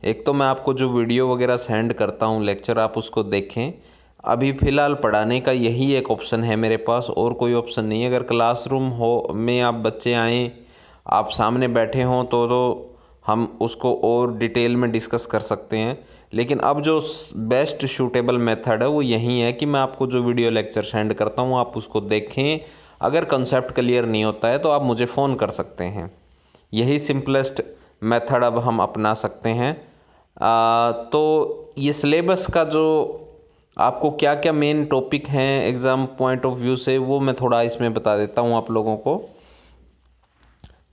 एक तो मैं आपको जो वीडियो वगैरह सेंड करता हूँ लेक्चर, आप उसको देखें। अभी फ़िलहाल पढ़ाने का यही एक ऑप्शन है मेरे पास, और कोई ऑप्शन नहीं है। अगर क्लासरूम हो में आप बच्चे आएँ, आप सामने बैठे हों तो हम उसको और डिटेल में डिस्कस कर सकते हैं। लेकिन अब जो बेस्ट सूटेबल मेथड है वो यही है कि मैं आपको जो वीडियो लेक्चर सेंड करता हूँ आप उसको देखें। अगर कंसेप्ट क्लियर नहीं होता है तो आप मुझे फ़ोन कर सकते हैं। यही सिंपलेस्ट मेथड अब हम अपना सकते हैं। तो ये सिलेबस का जो आपको क्या क्या मेन टॉपिक हैं एग्ज़ाम पॉइंट ऑफ व्यू से, वो मैं थोड़ा इसमें बता देता हूँ आप लोगों को।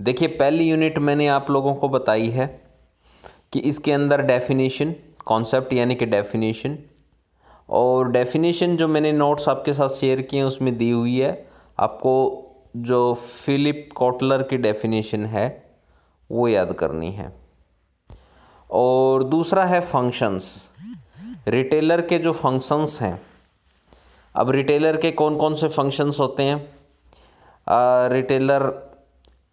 देखिए, पहली यूनिट मैंने आप लोगों को बताई है कि इसके अंदर डेफिनेशन, कॉन्सेप्ट यानी कि डेफिनेशन, और डेफिनेशन जो मैंने नोट्स आपके साथ शेयर किए हैं उसमें दी हुई है। आपको जो फिलिप कॉटलर की डेफिनेशन है वो याद करनी है। और दूसरा है फंक्शंस, रिटेलर के जो फंक्शंस हैं। अब रिटेलर के कौन कौन से फंक्शंस होते हैं? रिटेलर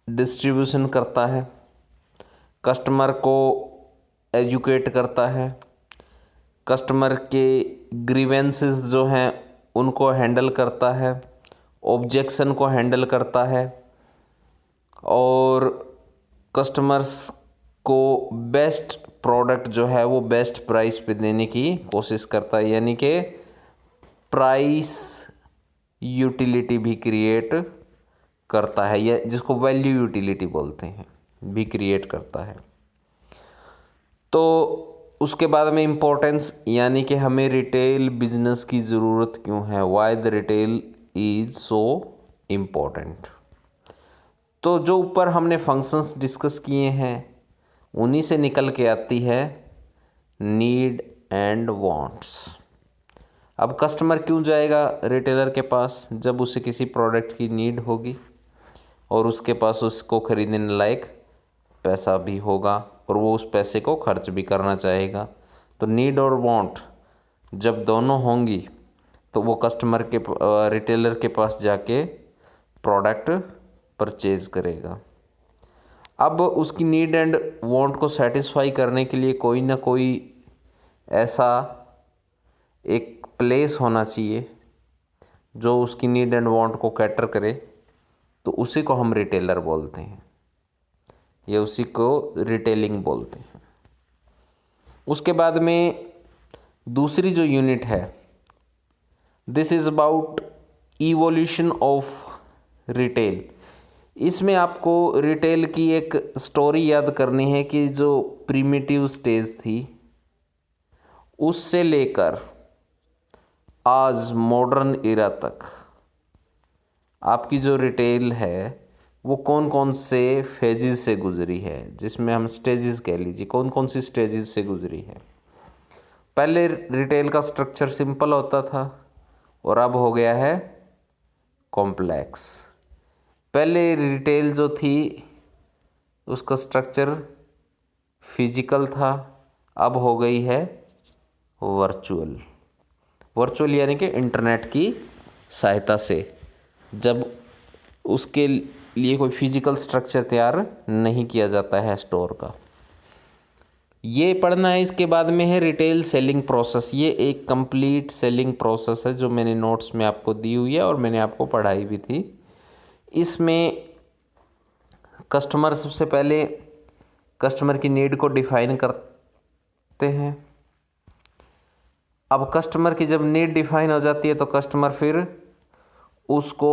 डिस्ट्रीब्यूशन करता है, कस्टमर को एजुकेट करता है, कस्टमर के ग्रीवेंसेस जो हैं उनको हैंडल करता है, ऑब्जेक्शन को हैंडल करता है, और कस्टमर्स को बेस्ट प्रोडक्ट जो है वो बेस्ट प्राइस पे देने की कोशिश करता है, यानी कि प्राइस यूटिलिटी भी क्रिएट करता है, या जिसको वैल्यू यूटिलिटी बोलते हैं, भी क्रिएट करता है। तो उसके बाद में इम्पोर्टेंस, यानी कि हमें रिटेल बिजनेस की ज़रूरत क्यों है, why the retail is so important. तो जो ऊपर हमने फंक्शंस डिस्कस किए हैं उन्हीं से निकल के आती है नीड एंड वांट्स। अब कस्टमर क्यों जाएगा रिटेलर के पास? जब उसे किसी प्रोडक्ट की नीड होगी और उसके पास उसको खरीदने लायक पैसा भी होगा और वो उस पैसे को खर्च भी करना चाहेगा। तो नीड और वांट जब दोनों होंगी तो वो कस्टमर के रिटेलर के पास जाके प्रोडक्ट परचेज करेगा। अब उसकी नीड एंड वांट को सेटिस्फाई करने के लिए कोई ना कोई ऐसा एक प्लेस होना चाहिए जो उसकी नीड एंड वांट को कैटर करे, तो उसी को हम रिटेलर बोलते हैं, या उसी को रिटेलिंग बोलते हैं। उसके बाद में दूसरी जो यूनिट है, this is about evolution of retail. इसमें आपको रिटेल की एक स्टोरी याद करनी है कि जो प्रीमिटिव स्टेज थी उससे लेकर आज मॉडर्न एरा तक आपकी जो रिटेल है वो कौन कौन से फेजेस से गुजरी है, जिसमें हम स्टेजेस कह लीजिए, कौन कौन सी स्टेजेस से गुजरी है। पहले रिटेल का स्ट्रक्चर सिंपल होता था और अब हो गया है कॉम्प्लेक्स। पहले रिटेल जो थी उसका स्ट्रक्चर फिजिकल था, अब हो गई है वर्चुअल। वर्चुअल यानी कि इंटरनेट की सहायता से, जब उसके लिए कोई फिजिकल स्ट्रक्चर तैयार नहीं किया जाता है स्टोर का। ये पढ़ना है। इसके बाद में है रिटेल सेलिंग प्रोसेस। ये एक कंप्लीट सेलिंग प्रोसेस है जो मैंने नोट्स में आपको दी हुई है और मैंने आपको पढ़ाई भी थी। इसमें कस्टमर सबसे पहले कस्टमर की नीड को डिफाइन करते हैं। अब कस्टमर की जब नीड डिफाइन हो जाती है तो कस्टमर फिर उसको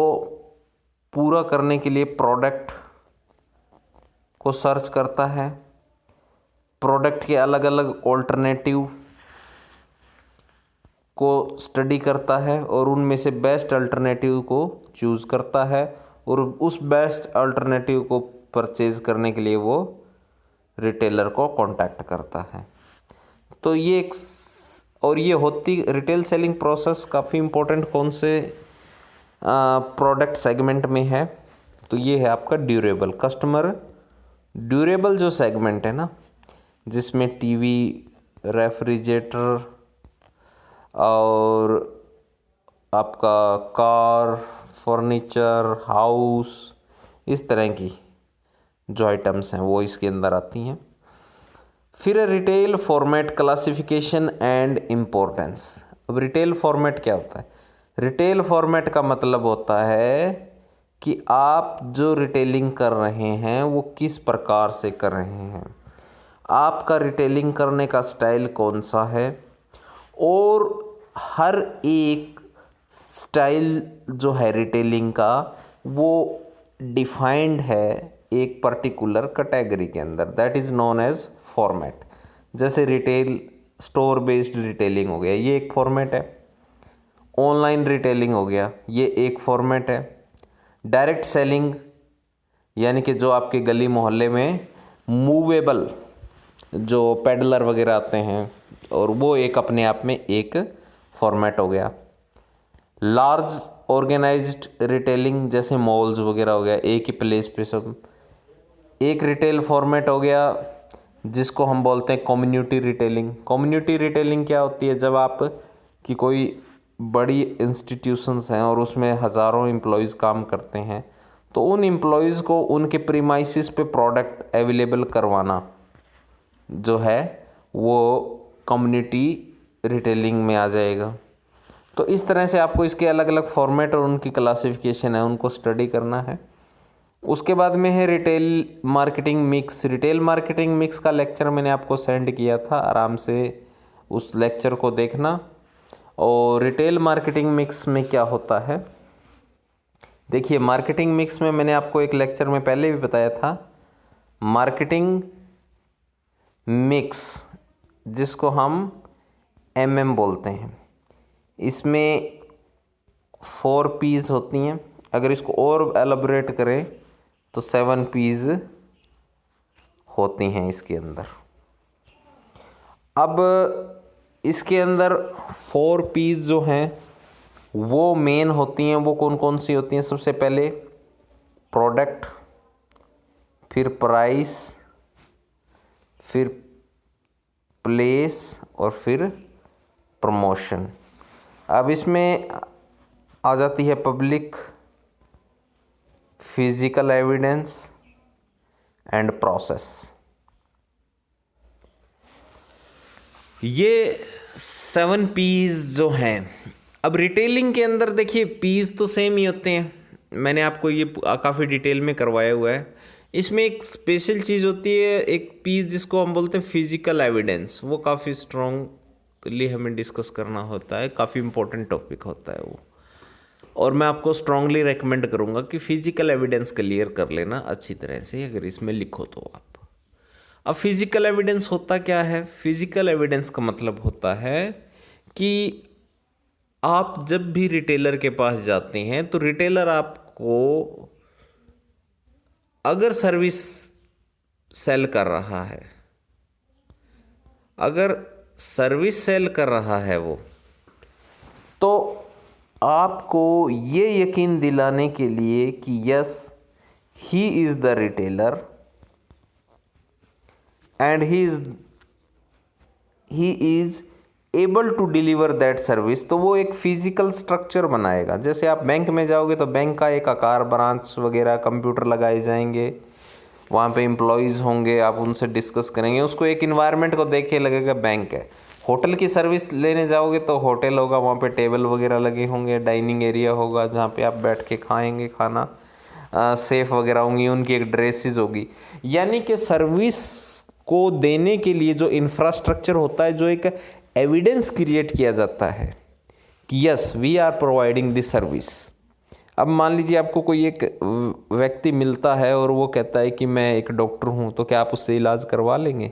पूरा करने के लिए प्रोडक्ट को सर्च करता है, प्रोडक्ट के अलग अलग ऑल्टरनेटिव को स्टडी करता है और उनमें से बेस्ट अल्टरनेटिव को चूज़ करता है और उस बेस्ट अल्टरनेटिव को परचेज़ करने के लिए वो रिटेलर को कांटेक्ट करता है। तो ये एक और ये होती रिटेल सेलिंग प्रोसेस काफ़ी इम्पोर्टेंट कौन से प्रोडक्ट सेगमेंट में है, तो ये है आपका ड्यूरेबल। कस्टमर ड्यूरेबल जो सेगमेंट है ना, जिसमें टीवी, रेफ्रिजरेटर और आपका कार, फर्नीचर, हाउस, इस तरह की जो आइटम्स हैं वो इसके अंदर आती हैं। फिर retail format classification and importance. अब रिटेल फॉर्मेट क्या होता है? रिटेल फॉर्मेट का मतलब होता है कि आप जो रिटेलिंग कर रहे हैं वो किस प्रकार से कर रहे हैं, आपका रिटेलिंग करने का स्टाइल कौन सा है, और हर एक स्टाइल जो है रिटेलिंग का वो डिफाइंड है एक पर्टिकुलर कैटेगरी के अंदर, that is known as format. जैसे रिटेल स्टोर बेस्ड रिटेलिंग हो गया, ये एक फॉर्मेट है। ऑनलाइन रिटेलिंग हो गया, ये एक फॉर्मेट है। डायरेक्ट सेलिंग यानी कि जो आपके गली मोहल्ले में मूवेबल जो पेडलर वगैरह आते हैं, और वो एक अपने आप में एक फॉर्मेट हो गया। लार्ज ऑर्गेनाइज्ड रिटेलिंग जैसे मॉल्स वगैरह हो गया, एक ही प्लेस पे सब, एक रिटेल फॉर्मेट हो गया जिसको हम बोलते हैं कम्युनिटी रिटेलिंग। कम्युनिटी रिटेलिंग क्या होती है? जब आप की कोई बड़ी इंस्टीट्यूशंस हैं और उसमें हज़ारों एम्प्लॉयज़ काम करते हैं, तो उन एम्प्लॉयज़ को उनके प्रीमाइसिस पे प्रोडक्ट अवेलेबल करवाना जो है वो कम्युनिटी रिटेलिंग में आ जाएगा। तो इस तरह से आपको इसके अलग अलग फॉर्मेट और उनकी क्लासिफिकेशन है, उनको स्टडी करना है। उसके बाद में है retail marketing mix. Retail marketing mix का लेक्चर मैंने आपको सेंड किया था, आराम से उस लेक्चर को देखना। और रिटेल मार्केटिंग मिक्स में क्या होता है, देखिए मार्केटिंग मिक्स में मैंने आपको एक लेक्चर में पहले भी बताया था, मार्केटिंग मिक्स जिसको हम MM बोलते हैं, इसमें 4 P's होती हैं। अगर इसको और एलैबोरेट करें तो 7 P's होती हैं इसके अंदर। अब इसके अंदर 4 P's जो हैं वो मेन होती हैं, वो कौन कौन सी होती हैं? सबसे पहले प्रोडक्ट, फिर प्राइस, फिर प्लेस और फिर प्रमोशन। अब इसमें आ जाती है public, physical evidence and process. ये 7 P's जो हैं। अब रिटेलिंग के अंदर देखिए P's तो सेम ही होते हैं, मैंने आपको ये काफ़ी डिटेल में करवाया हुआ है। इसमें एक स्पेशल चीज़ होती है, एक P जिसको हम बोलते हैं फिजिकल एविडेंस, वो काफ़ी स्ट्रॉन्गली हमें डिस्कस करना होता है, काफ़ी इंपॉर्टेंट टॉपिक होता है वो। और मैं आपको स्ट्रांगली रेकमेंड करूंगा कि फिजिकल एविडेंस क्लियर कर लेना अच्छी तरह से, अगर इसमें लिखो तो आप। अब फिजिकल एविडेंस होता क्या है? फिजिकल एविडेंस का मतलब होता है कि आप जब भी रिटेलर के पास जाते हैं तो रिटेलर आपको अगर सर्विस सेल कर रहा है, अगर सर्विस सेल कर रहा है वो, तो आपको ये यकीन दिलाने के लिए कि yes he is the retailer and he is able to deliver that service, तो वो एक फिजिकल स्ट्रक्चर बनाएगा। जैसे आप बैंक में जाओगे तो बैंक का एक आकार, ब्रांच वगैरह, कंप्यूटर लगाए जाएंगे, वहाँ पे एम्प्लॉयज़ होंगे, आप उनसे डिस्कस करेंगे, उसको एक इन्वायरमेंट को देख के लगेगा बैंक है। होटल की सर्विस लेने जाओगे तो होटल होगा, वहाँ पे टेबल वगैरह लगे होंगे, डाइनिंग एरिया होगा जहाँ पे आप बैठ के खाएंगे खाना, सेफ वगैरह होंगी, उनकी एक ड्रेसेस होगी। यानी कि सर्विस को देने के लिए जो इंफ्रास्ट्रक्चर होता है, जो एक एविडेंस क्रिएट किया जाता है कि yes we are providing this service. अब मान लीजिए आपको कोई एक व्यक्ति मिलता है और वो कहता है कि मैं एक डॉक्टर हूँ, तो क्या आप उससे इलाज करवा लेंगे?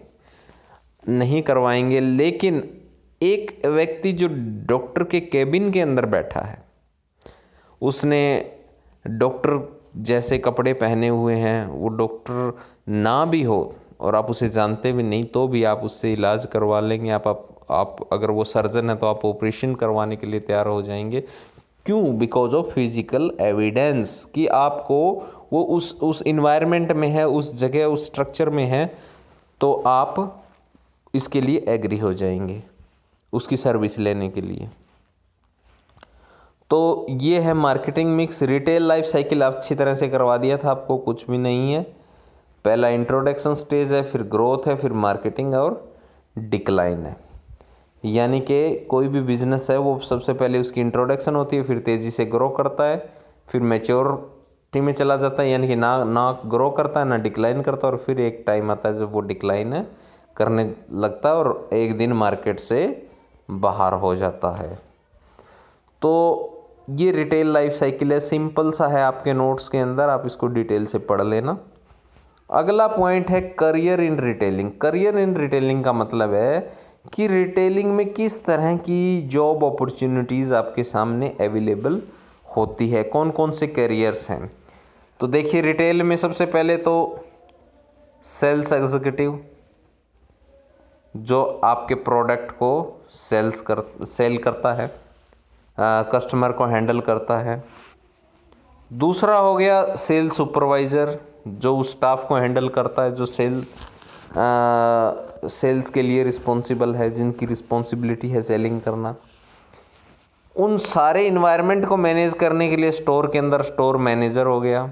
नहीं करवाएंगे। लेकिन एक व्यक्ति जो डॉक्टर के केबिन के अंदर बैठा है, उसने डॉक्टर जैसे कपड़े पहने हुए हैं, वो डॉक्टर ना भी हो और आप उसे जानते भी नहीं, तो भी आप उससे इलाज करवा लेंगे। आप अगर वो सर्जन है तो आप ऑपरेशन करवाने के लिए तैयार हो जाएंगे। क्यों? बिकॉज ऑफ फिजिकल एविडेंस कि आपको वो उस इन्वायरमेंट में है, उस जगह, उस स्ट्रक्चर में है, तो आप इसके लिए एग्री हो जाएंगे उसकी सर्विस लेने के लिए। तो ये है marketing mix. Retail life cycle अच्छी तरह से करवा दिया था आपको, कुछ भी नहीं है। पहला इंट्रोडक्शन स्टेज है, फिर ग्रोथ है, फिर मार्केटिंग और डिक्लाइन है। यानी कि कोई भी बिजनेस है वो सबसे पहले उसकी इंट्रोडक्शन होती है, फिर तेज़ी से ग्रो करता है, फिर मैच्योरिटी में चला जाता है, यानी कि ना ग्रो करता है ना डिक्लाइन करता है, और फिर एक टाइम आता है जब वो डिक्लाइन करने लगता है और एक दिन मार्केट से बाहर हो जाता है। तो ये रिटेल लाइफ साइकिल है, सिंपल सा है आपके नोट्स के अंदर, आप इसको डिटेल से पढ़ लेना। अगला पॉइंट है career in retailing. Career in retailing का मतलब है कि रिटेलिंग में किस तरह की जॉब अपॉर्चुनिटीज़ आपके सामने अवेलेबल होती है, कौन कौन से करियर्स हैं। तो देखिए, रिटेल में सबसे पहले तो सेल्स एग्जीक्यूटिव, जो आपके प्रोडक्ट को सेल करता है, कस्टमर को हैंडल करता है। दूसरा हो गया सेल सुपरवाइज़र, जो उस स्टाफ को हैंडल करता है जो सेल्स के लिए रिस्पॉन्सिबल है, जिनकी रिस्पॉन्सिबिलिटी है सेलिंग करना। उन सारे इन्वायरमेंट को मैनेज करने के लिए स्टोर के अंदर स्टोर मैनेजर हो गया।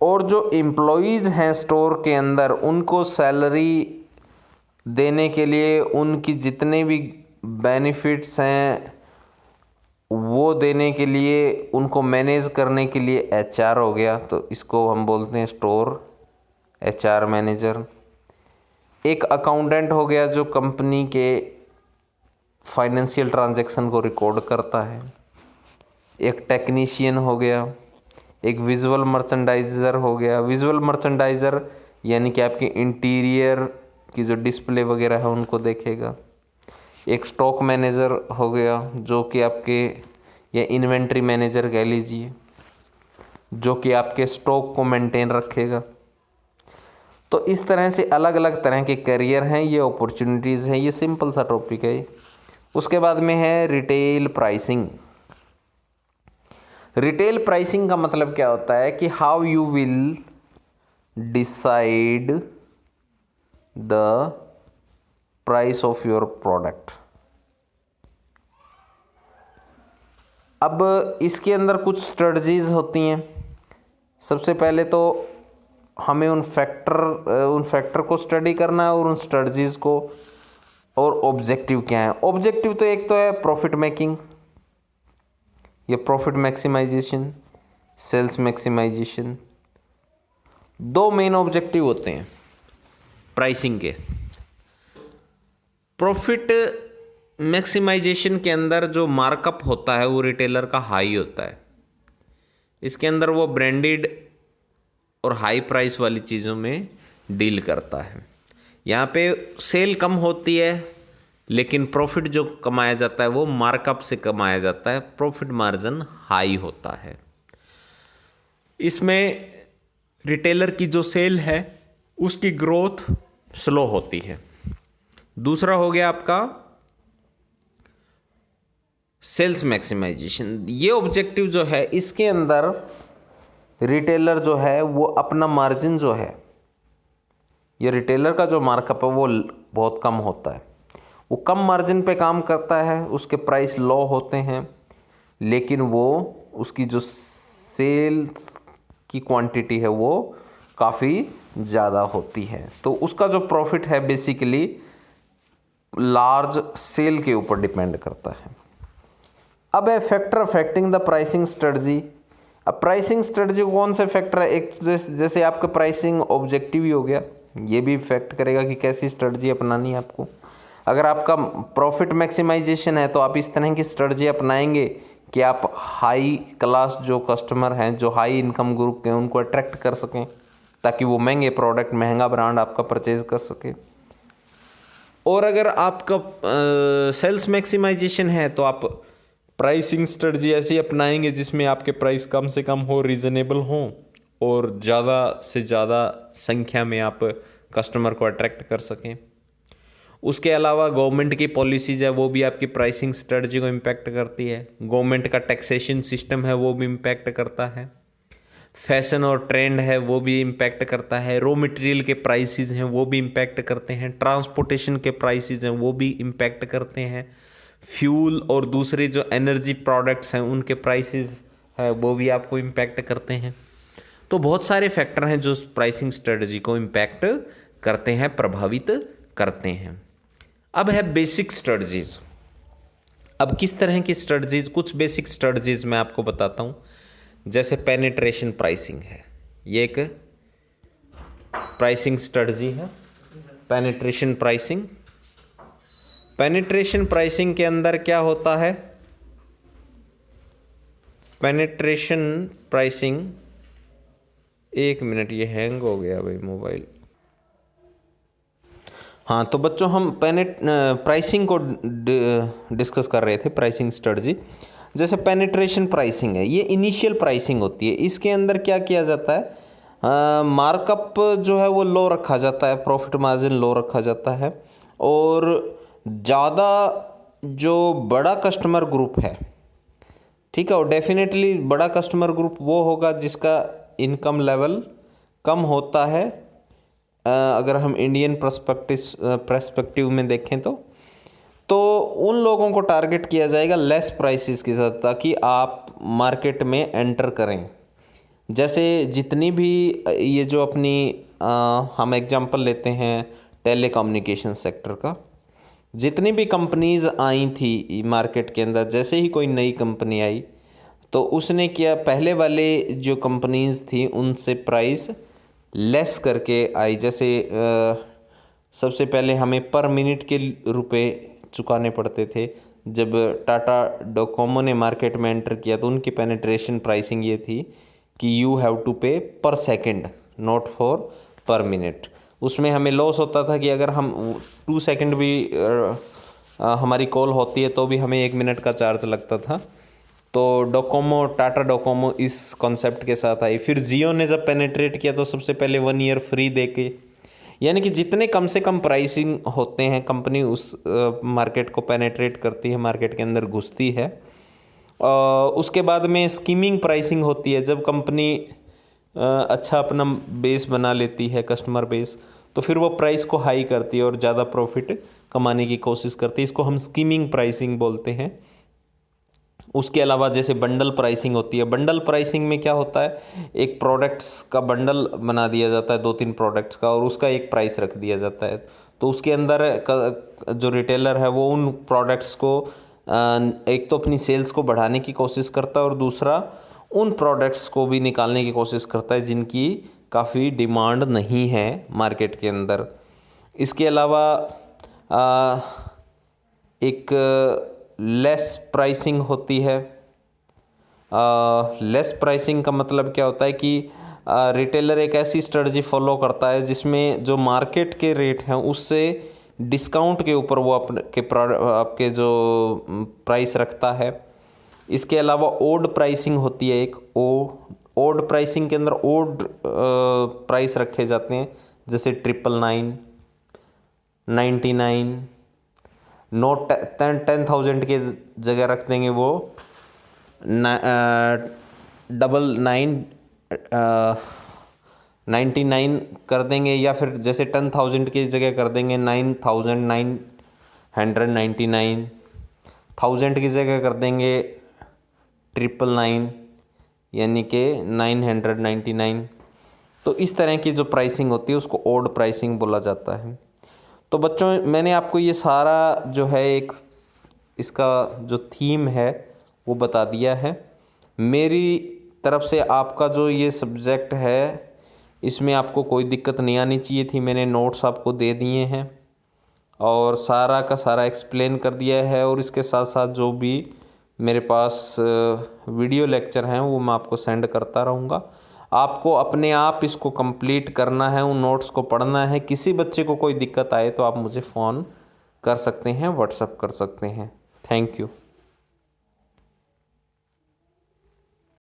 और जो एम्प्लॉयज़ हैं स्टोर के अंदर, उनको सैलरी देने के लिए, उनकी जितने भी बेनिफिट्स हैं वो देने के लिए, उनको मैनेज करने के लिए एचआर हो गया। तो इसको हम बोलते हैं स्टोर एचआर मैनेजर। एक अकाउंटेंट हो गया जो कंपनी के फाइनेंशियल ट्रांजैक्शन को रिकॉर्ड करता है। एक टेक्नीशियन हो गया। एक विजुअल मर्चेंडाइजर हो गया। विजुअल मर्चेंडाइजर यानी कि आपके इंटीरियर की जो डिस्प्ले वगैरह है उनको देखेगा। एक स्टॉक मैनेजर हो गया, जो कि आपके, या इन्वेंट्री मैनेजर कह लीजिए, जो कि आपके स्टॉक को मेंटेन रखेगा। तो इस तरह से अलग अलग तरह के करियर हैं, ये अपॉर्चुनिटीज़ हैं, ये सिंपल सा टॉपिक है। उसके बाद में है रिटेल प्राइसिंग। रिटेल प्राइसिंग का मतलब क्या होता है कि how you will decide the price of your product. अब इसके अंदर कुछ स्ट्रेटजीज होती हैं। सबसे पहले तो हमें उन फैक्टर को स्टडी करना है और उन स्ट्रेटजीज को, और ऑब्जेक्टिव क्या है। ऑब्जेक्टिव तो एक तो है प्रॉफिट मेकिंग, ये प्रॉफिट मैक्सिमाइजेशन, सेल्स मैक्सिमाइजेशन। दो मेन ऑब्जेक्टिव होते हैं प्राइसिंग के। प्रॉफिट मैक्सिमाइजेशन के अंदर जो मार्कअप होता है वो रिटेलर का हाई होता है। इसके अंदर वो ब्रांडेड और हाई प्राइस वाली चीज़ों में डील करता है। यहाँ पे सेल कम होती है, लेकिन प्रॉफिट जो कमाया जाता है वो मार्कअप से कमाया जाता है, प्रॉफिट मार्जिन हाई होता है। इसमें रिटेलर की जो सेल है उसकी ग्रोथ स्लो होती है। दूसरा हो गया आपका सेल्स मैक्सिमाइजेशन। ये ऑब्जेक्टिव जो है, इसके अंदर रिटेलर जो है वो अपना मार्जिन जो है, ये रिटेलर का जो मार्कअप है वो बहुत कम होता है। वो कम मार्जिन पे काम करता है, उसके प्राइस लो होते हैं, लेकिन वो उसकी जो सेल्स की क्वांटिटी है वो काफ़ी ज़्यादा होती है। तो उसका जो प्रॉफिट है बेसिकली लार्ज सेल के ऊपर डिपेंड करता है। अब है factor affecting the pricing strategy. अब प्राइसिंग स्ट्रेटजी कौन से फैक्टर है, एक जैसे आपका प्राइसिंग ऑब्जेक्टिव ही हो गया, ये भी इफेक्ट करेगा कि कैसी स्ट्रेटजी अपनानी है आपको। अगर आपका प्रॉफिट मैक्सिमाइजेशन है तो आप इस तरह की स्ट्रेटजी अपनाएंगे कि आप हाई क्लास जो कस्टमर हैं, जो हाई इनकम ग्रुप के, उनको अट्रैक्ट कर सकें, ताकि वो महंगे प्रोडक्ट, महंगा ब्रांड आपका परचेज कर सके। और अगर आपका सेल्स मैक्सिमाइजेशन है तो आप प्राइसिंग स्ट्रेटजी ऐसी अपनाएंगे जिसमें आपके प्राइस कम से कम हो, रीज़नेबल हो, और ज़्यादा से ज़्यादा संख्या में आप कस्टमर को अट्रैक्ट कर सकें। उसके अलावा गवर्नमेंट की पॉलिसीज़ है वो भी आपकी प्राइसिंग स्ट्रेटजी को इम्पैक्ट करती है। गवर्नमेंट का टैक्सेशन सिस्टम है वो भी इम्पैक्ट करता है। फैशन और ट्रेंड है वो भी इम्पैक्ट करता है। रॉ मटेरियल के प्राइसेस हैं वो भी इम्पैक्ट करते हैं। ट्रांसपोर्टेशन के प्राइसेस हैं वो भी इम्पैक्ट करते हैं। फ्यूल और दूसरे जो एनर्जी प्रोडक्ट्स हैं उनके प्राइसेस है वो भी आपको इम्पैक्ट करते हैं। तो बहुत सारे फैक्टर हैं जो प्राइसिंग स्ट्रेटजी को इम्पैक्ट करते हैं, प्रभावित करते हैं। अब है बेसिक स्ट्रेटजीज। अब किस तरह की स्ट्रेटजीज, कुछ बेसिक स्ट्रेटजीज मैं आपको बताता हूँ। जैसे पेनिट्रेशन प्राइसिंग है, ये एक प्राइसिंग स्ट्रेटजी है। पेनिट्रेशन प्राइसिंग, पेनिट्रेशन प्राइसिंग के अंदर क्या होता है? पेनिट्रेशन प्राइसिंग, एक मिनट, ये हैंग हो गया भाई मोबाइल। हाँ, तो बच्चों हम प्राइसिंग को डिस्कस कर रहे थे, प्राइसिंग स्ट्रेटजी। जैसे पेनिट्रेशन प्राइसिंग है, ये इनिशियल प्राइसिंग होती है। इसके अंदर क्या किया जाता है? मार्कअप जो है वो लो रखा जाता है, प्रॉफिट मार्जिन लो रखा जाता है। और ज़्यादा जो बड़ा कस्टमर ग्रुप है, ठीक है, और डेफिनेटली बड़ा कस्टमर ग्रुप वो होगा जिसका इनकम लेवल कम होता है। अगर हम इंडियन पर्सपेक्टिव में देखें तो उन लोगों को टारगेट किया जाएगा लेस प्राइसेस के साथ, ताकि आप मार्केट में एंटर करें। जैसे जितनी भी ये जो अपनी हम एग्जांपल लेते हैं टेलीकम्युनिकेशन सेक्टर का, जितनी भी कंपनीज आई थी मार्केट के अंदर, जैसे ही कोई नई कंपनी आई तो उसने किया, पहले वाले जो कंपनीज थी उनसे प्राइस लेस करके आई। जैसे सबसे पहले हमें पर मिनट के रुपए चुकाने पड़ते थे। जब टाटा डोकोमो ने मार्केट में एंटर किया तो उनकी पेनिट्रेशन प्राइसिंग ये थी कि यू हैव टू पे पर सेकंड, नॉट फॉर पर मिनट। उसमें हमें लॉस होता था कि अगर हम 2 सेकंड भी हमारी कॉल होती है तो भी हमें 1 मिनट का चार्ज लगता था। तो डोकोमो, टाटा डोकोमो इस कॉन्सेप्ट के साथ आई। फिर जियो ने जब पेनिट्रेट किया तो सबसे पहले 1 ईयर फ्री दे के, यानी कि जितने कम से कम प्राइसिंग होते हैं, कंपनी उस मार्केट को पेनिट्रेट करती है, मार्केट के अंदर घुसती है। उसके बाद में स्कीमिंग प्राइसिंग होती है। जब कंपनी अच्छा अपना बेस बना लेती है, कस्टमर बेस, तो फिर वो प्राइस को हाई करती है और ज़्यादा प्रॉफिट कमाने की कोशिश करती है। इसको हम स्कीमिंग प्राइसिंग बोलते हैं। उसके अलावा जैसे बंडल प्राइसिंग होती है। बंडल प्राइसिंग में क्या होता है? एक प्रोडक्ट्स का बंडल बना दिया जाता है, 2-3 प्रोडक्ट्स का, और उसका एक प्राइस रख दिया जाता है। तो उसके अंदर जो रिटेलर है वो उन प्रोडक्ट्स को एक तो अपनी सेल्स को बढ़ाने की कोशिश करता है और दूसरा उन प्रोडक्ट्स को भी निकालने की कोशिश करता है जिनकी काफ़ी डिमांड नहीं है मार्केट के अंदर। इसके अलावा एक लेस प्राइसिंग होती है। लेस प्राइसिंग का मतलब क्या होता है कि रिटेलर एक ऐसी स्ट्रेटजी फॉलो करता है जिसमें जो मार्केट के रेट हैं उससे डिस्काउंट के ऊपर वो आपके जो प्राइस रखता है। इसके अलावा ओड प्राइसिंग होती है एक। ओड प्राइसिंग के अंदर ओड प्राइस रखे जाते हैं, जैसे 999, 99, नोट 10,000 के जगह रख देंगे वो 99 कर देंगे, या फिर जैसे 10,000 की जगह कर देंगे 9,999, 1000 की जगह कर देंगे 999, यानी कि 999। तो इस तरह की जो प्राइसिंग होती है उसको ओड प्राइसिंग बोला जाता है। तो बच्चों, मैंने आपको ये सारा जो है एक इसका जो थीम है वो बता दिया है। मेरी तरफ से आपका जो ये सब्जेक्ट है इसमें आपको कोई दिक्कत नहीं आनी चाहिए थी। मैंने नोट्स आपको दे दिए हैं और सारा का सारा एक्सप्लेन कर दिया है, और इसके साथ साथ जो भी मेरे पास वीडियो लेक्चर हैं वो मैं आपको सेंड करता रहूँगा। आपको अपने आप इसको कंप्लीट करना है, उन नोट्स को पढ़ना है। किसी बच्चे को कोई दिक्कत आए तो आप मुझे फ़ोन कर सकते हैं, व्हाट्सएप कर सकते हैं। Thank you.